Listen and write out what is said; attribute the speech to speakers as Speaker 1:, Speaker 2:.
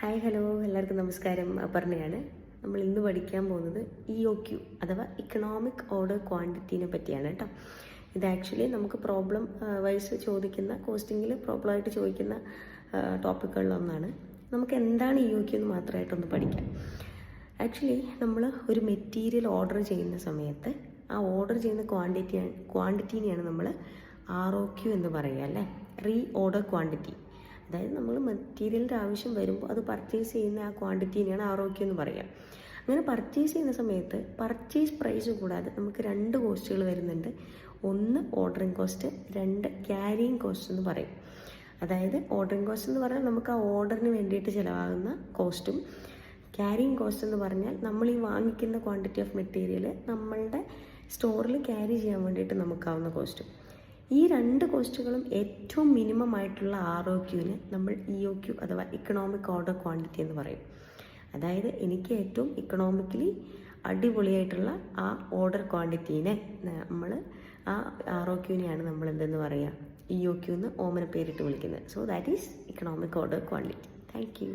Speaker 1: Hi hello എല്ലാവർക്കും നമസ്കാരം. അപർണയാണ്. നമ്മൾ ഇന്ന് പഠിക്കാൻ പോകുന്നത് EOQ അഥവാ ഇക്കണോമിക് ഓർഡർ ക്വാണ്ടിറ്റീനെ പറ്റിയാണ് കേട്ടോ. ഇത് ആക്ച്വലി നമുക്ക് പ്രോബ്ലം വൈസ് ചോദിക്കുന്ന കോസ്റ്റിങ്ങിൽ പ്രോബ്ലമായിട്ട് ചോദിക്കുന്ന ടോപ്പിക്കുകളിലൊന്നാണ്. നമുക്ക് എന്താണ് EOQ എന്ന് മാത്രമായിട്ടൊന്ന് പഠിക്കാം. ആക്ച്വലി നമ്മൾ ഒരു മെറ്റീരിയൽ ഓർഡർ ചെയ്യുന്ന സമയത്ത് ആ ഓർഡർ ചെയ്യുന്ന ക്വാണ്ടിറ്റീനെയാണ് നമ്മൾ ROQ എന്ന് പറയുക അല്ലേ, റീ ഓർഡർ ക്വാണ്ടിറ്റി. അതായത് നമ്മൾ മെറ്റീരിയലിൻ്റെ ആവശ്യം വരുമ്പോൾ അത് പർച്ചേസ് ചെയ്യുന്ന ആ ക്വാണ്ടിറ്റീനെയാണ് ROQ എന്ന് പറയുക. അങ്ങനെ പർച്ചേസ് ചെയ്യുന്ന സമയത്ത് പർച്ചേസ് പ്രൈസ് കൂടാതെ നമുക്ക് രണ്ട് കോസ്റ്റുകൾ വരുന്നുണ്ട്. ഒന്ന് ഓർഡറിങ് കോസ്റ്റ്, രണ്ട് ക്യാരിയിങ് കോസ്റ്റ് എന്ന് പറയും. അതായത് ഓർഡറിങ് കോസ്റ്റ് എന്ന് പറഞ്ഞാൽ നമുക്ക് ആ ഓർഡറിന് വേണ്ടിയിട്ട് ചിലവാകുന്ന കോസ്റ്റും, ക്യാരിയിങ് കോസ്റ്റ് എന്ന് പറഞ്ഞാൽ നമ്മൾ ഈ വാങ്ങിക്കുന്ന ക്വാണ്ടിറ്റി ഓഫ് മെറ്റീരിയൽ നമ്മളുടെ സ്റ്റോറിൽ ക്യാരി ചെയ്യാൻ വേണ്ടിയിട്ട് നമുക്കാവുന്ന കോസ്റ്റും. ഈ രണ്ട് കോസ്റ്റുകളും ഏറ്റവും മിനിമം ആയിട്ടുള്ള ROQന് നമ്മൾ EOQ അഥവാ ഇക്കണോമിക് ഓർഡർ ക്വാണ്ടിറ്റി എന്ന് പറയും. അതായത് എനിക്ക് ഏറ്റവും ഇക്കണോമിക്കലി അടിപൊളിയായിട്ടുള്ള ആ ഓർഡർ ക്വാണ്ടിറ്റീനെ നമ്മൾ ആ ROQനെയാണ് നമ്മൾ എന്തെന്ന് പറയുക, EOQ എന്ന് ഓമന പേരിട്ട് വിളിക്കുന്നത്. So that is economic order quantity. Thank you.